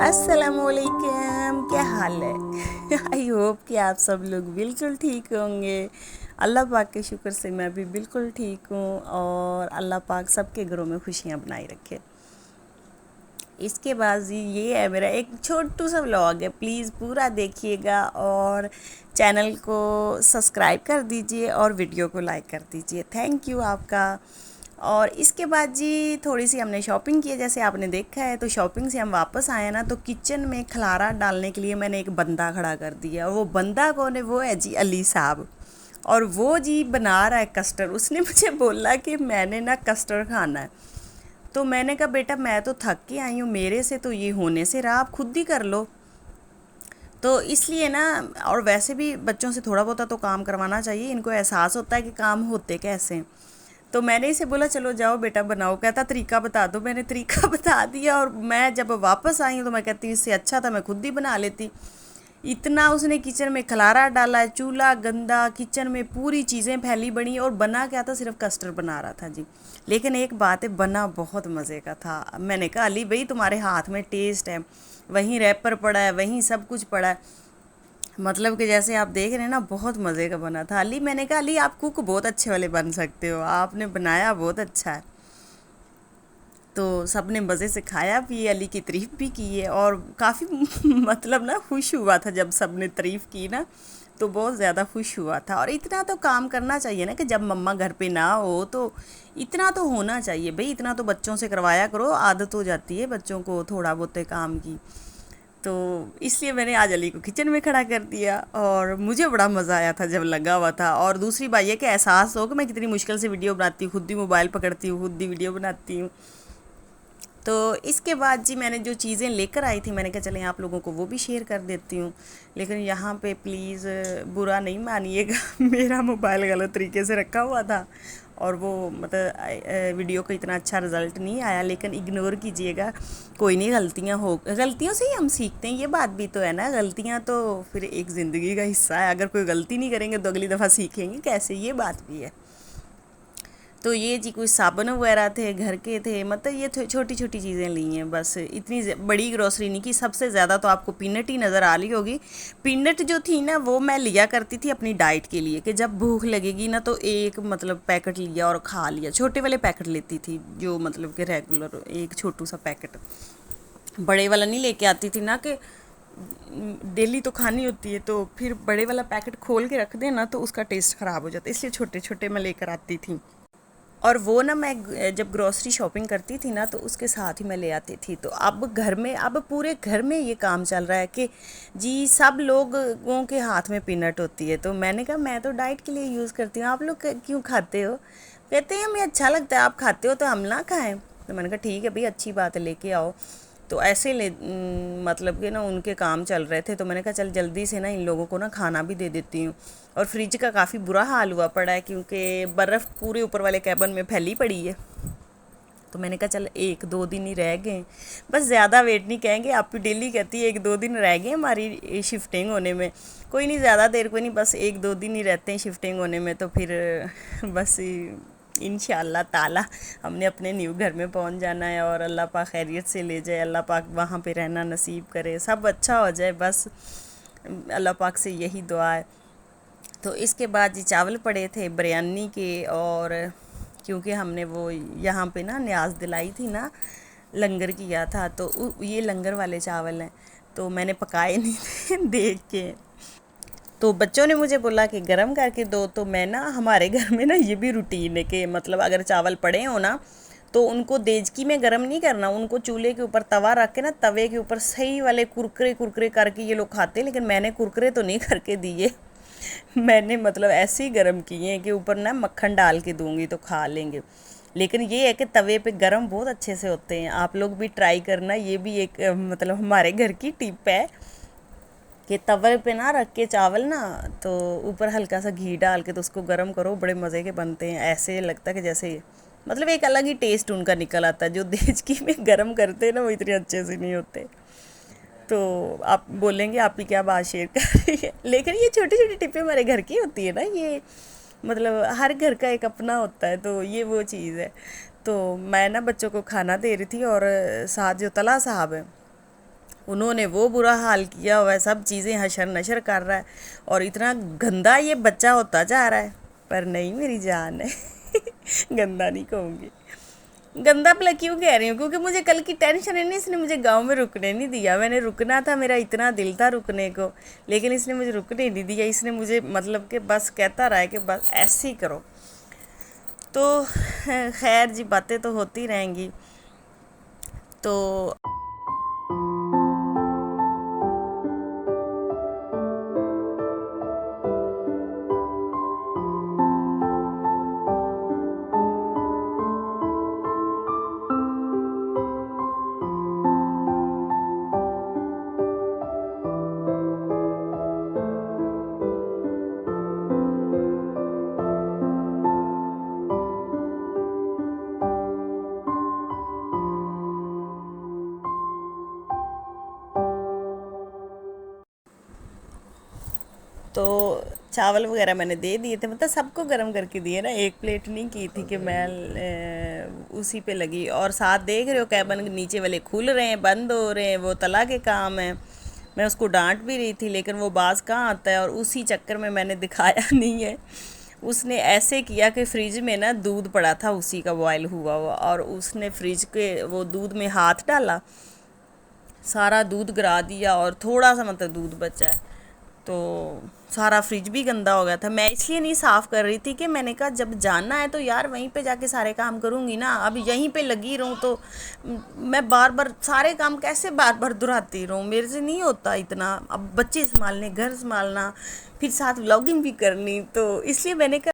अस्सलाम वालेकुम, क्या हाल है? आई होप कि आप सब लोग बिल्कुल ठीक होंगे। अल्लाह पाक के शुक्र से मैं भी बिल्कुल ठीक हूँ और अल्लाह पाक सबके घरों में खुशियाँ बनाए रखे। इसके बाद ये है मेरा एक छोटू सा व्लॉग है, प्लीज़ पूरा देखिएगा और चैनल को सब्सक्राइब कर दीजिए और वीडियो को लाइक कर दीजिए। थैंक यू आपका। और इसके बाद जी थोड़ी सी हमने शॉपिंग की है, जैसे आपने देखा है। तो शॉपिंग से हम वापस आए ना, तो किचन में खलारा डालने के लिए मैंने एक बंदा खड़ा कर दिया। और वो बंदा कौन है? वो है जी अली साहब। और वो जी बना रहा है कस्टर्ड। उसने मुझे बोला कि मैंने ना कस्टर्ड खाना है। तो मैंने कहा बेटा मैं तो थक के आई हूँ, मेरे से तो ये होने से रहा, आप खुद ही कर लो। तो इसलिए ना, और वैसे भी बच्चों से थोड़ा बहुत तो काम करवाना चाहिए, इनको एहसास होता है कि काम होते कैसे हैं। तो मैंने इसे बोला चलो जाओ बेटा बनाओ। कहता तरीका बता दो। मैंने तरीका बता दिया और मैं जब वापस आई हूँ तो मैं कहती इससे अच्छा था मैं खुद ही बना लेती। इतना उसने किचन में खलारा डाला है, चूल्हा गंदा, किचन में पूरी चीज़ें फैली बड़ी। और बना क्या था? सिर्फ कस्टर्ड बना रहा था जी। लेकिन एक बात है, बना बहुत मज़े का था। मैंने कहा अली भाई तुम्हारे हाथ में टेस्ट है, वहीं रैपर पड़ा है, वहीं सब कुछ पड़ा है, मतलब कि जैसे आप देख रहे हैं ना, बहुत मज़े का बना था। अली, मैंने कहा अली आप कुक बहुत अच्छे वाले बन सकते हो, आपने बनाया बहुत अच्छा है। तो सब ने मज़े से खाया भी, अली की तारीफ़ भी की है और काफ़ी मतलब ना खुश हुआ था जब सब ने तारीफ़ की ना, तो बहुत ज़्यादा खुश हुआ था। और इतना तो काम करना चाहिए ना कि जब मम्मा घर पे ना हो तो इतना तो होना चाहिए भाई, इतना तो बच्चों से करवाया करो, आदत हो जाती है बच्चों को थोड़ा बहुत काम की। तो इसलिए मैंने आज अली को किचन में खड़ा कर दिया और मुझे बड़ा मज़ा आया था जब लगा हुआ था। और दूसरी बात ये कि एहसास हो कि मैं कितनी मुश्किल से वीडियो बनाती हूँ, खुद ही मोबाइल पकड़ती हूँ, खुद ही वीडियो बनाती हूँ। तो इसके बाद जी मैंने जो चीज़ें लेकर आई थी, मैंने कहा चलें आप लोगों को वो भी शेयर कर देती हूँ। लेकिन यहाँ पे प्लीज़ बुरा नहीं मानिएगा मेरा मोबाइल गलत तरीके से रखा हुआ था और वो मतलब वीडियो का इतना अच्छा रिज़ल्ट नहीं आया, लेकिन इग्नोर कीजिएगा। कोई नहीं, गलतियों से ही हम सीखते हैं, ये बात भी तो है ना। गलतियाँ तो फिर एक ज़िंदगी का हिस्सा है, अगर कोई गलती नहीं करेंगे तो अगली दफ़ा सीखेंगे कैसे, ये बात भी है। तो ये जी कुछ साबुन वगैरह थे, घर के थे, मतलब ये छोटी छोटी चीज़ें ली हैं बस, इतनी बड़ी ग्रोसरी नहीं की। सबसे ज़्यादा तो आपको पीनट ही नज़र आ रही होगी। पीनट जो थी ना वो मैं लिया करती थी अपनी डाइट के लिए, कि जब भूख लगेगी ना तो एक मतलब पैकेट लिया और खा लिया। छोटे वाले पैकेट लेती थी जो मतलब कि रेगुलर, एक छोटू सा पैकेट, बड़े वाला नहीं लेके आती थी ना, कि डेली तो खानी होती है तो फिर बड़े वाला पैकेट खोल के रख देना तो उसका टेस्ट ख़राब हो जाता है, इसलिए छोटे छोटे मैं लेकर आती थी। और वो ना मैं जब ग्रॉसरी शॉपिंग करती थी ना तो उसके साथ ही मैं ले आती थी। तो अब घर में, अब पूरे घर में ये काम चल रहा है कि जी सब लोगों के हाथ में पीनट होती है। तो मैंने कहा मैं तो डाइट के लिए यूज़ करती हूँ, आप लोग क्यों खाते हो? कहते हैं हमें अच्छा लगता है, आप खाते हो तो हम ना खाएं। तो मैंने कहा ठीक है भाई, अच्छी बात है, लेके आओ। तो ऐसे मतलब कि ना उनके काम चल रहे थे, तो मैंने कहा चल जल्दी से ना इन लोगों को ना खाना भी दे देती हूँ। और फ्रिज का काफ़ी बुरा हाल हुआ पड़ा है क्योंकि बर्फ़ पूरे ऊपर वाले कैबिन में फैली पड़ी है। तो मैंने कहा चल एक दो दिन ही रह गए, बस ज़्यादा वेट नहीं कहेंगे। आप भी डेली कहती है एक दो दिन रह गए हमारी शिफ्टिंग होने में। कोई नहीं, ज़्यादा देर कोई नहीं, बस एक दो दिन ही रहते हैं शिफ्टिंग होने में। तो फिर बस इंशाअल्लाह ताला हमने अपने न्यू घर में पहुंच जाना है और अल्लाह पाक खैरियत से ले जाए, अल्लाह पाक वहाँ पे रहना नसीब करे, सब अच्छा हो जाए, बस अल्लाह पाक से यही दुआ है। तो इसके बाद जी चावल पड़े थे बिरयानी के, और क्योंकि हमने वो यहाँ पे ना न्याज दिलाई थी ना, लंगर किया था, तो ये लंगर वाले चावल हैं, तो मैंने पकाए नहीं थे देख के। तो बच्चों ने मुझे बोला कि गरम करके दो। तो मैं ना, हमारे घर में ना ये भी रूटीन है कि मतलब अगर चावल पड़े हो ना तो उनको देचकी में गरम नहीं करना, उनको चूल्हे के ऊपर तवा रख के ना, तवे के ऊपर सही वाले कुरकुरे कुरकुरे करके ये लोग खाते। लेकिन मैंने कुरकुरे तो नहीं करके दिए मैंने मतलब ऐसे ही गरम किए हैं कि ऊपर ना मक्खन डाल के दूंगी तो खा लेंगे। लेकिन ये है कि तवे पे गरम बहुत अच्छे से होते हैं, आप लोग भी ट्राई करना। ये भी एक मतलब हमारे घर की टिप है कि तवे पे ना रख के चावल ना, तो ऊपर हल्का सा घी डाल के तो उसको गरम करो, बड़े मज़े के बनते हैं। ऐसे लगता है कि जैसे मतलब एक अलग ही टेस्ट उनका निकल आता है। जो देचकी में गरम करते हैं ना वो इतने अच्छे से नहीं होते। तो आप बोलेंगे आपकी क्या बात शेयर कर रही है, लेकिन ये छोटी छोटी टिप्पे हमारे घर की होती है ना, ये मतलब हर घर का एक अपना होता है, तो ये वो चीज़ है। तो मैं ना बच्चों को खाना दे रही थी और साथ जो तला साहब है انہوں نے وہ برا حال کیا ہوا ہے، سب چیزیں حشر نشر کر رہا ہے، اور اتنا گندا یہ بچہ ہوتا جا رہا ہے۔ پر نہیں میری جان ہے گندا نہیں کہوں گی، گندا بلا کیوں کہہ رہی ہوں، کیونکہ مجھے کل کی ٹینشن ہے نہیں، اس نے مجھے گاؤں میں رکنے نہیں دیا، میں نے رکنا تھا، میرا اتنا دل تھا رکنے کو، لیکن اس نے مجھے رکنے نہیں دیا، اس نے مجھے مطلب کہ بس کہتا رہا ہے کہ بس ایسے ہی کرو۔ تو خیر جی، باتیں تو ہوتی رہیں گی۔ تو تو چاول وغیرہ میں نے دے دیے تھے، مطلب سب کو گرم کر کے دیے نا، ایک پلیٹ نہیں کی تھی کہ میں اسی پہ لگی، اور ساتھ دیکھ رہے ہو کیبن نیچے والے کھل رہے ہیں، بند ہو رہے ہیں، وہ تلا کے کام ہے۔ میں اس کو ڈانٹ بھی رہی تھی، لیکن وہ باز کہاں آتا ہے، اور اسی چکر میں نے دکھایا نہیں ہے۔ اس نے ایسے کیا کہ فریج میں نا دودھ پڑا تھا اسی کا بوائل ہوا ہوا، اور اس نے فریج کے وہ دودھ میں ہاتھ ڈالا، سارا دودھ گرا دیا، اور تھوڑا سا مطلب دودھ بچا ہے، تو سارا فریج بھی گندا ہو گیا تھا۔ میں اس لیے نہیں صاف کر رہی تھی کہ میں نے کہا جب جانا ہے تو یار وہیں پہ جا کے سارے کام کروں گی نا، اب یہیں پہ لگی رہوں تو میں بار بار سارے کام کیسے بار بار دہراتی رہوں، میرے سے نہیں ہوتا اتنا، اب بچے سنبھالنے، گھر سنبھالنا، پھر ساتھ ولاگنگ بھی کرنی، تو اس لیے میں نے کہا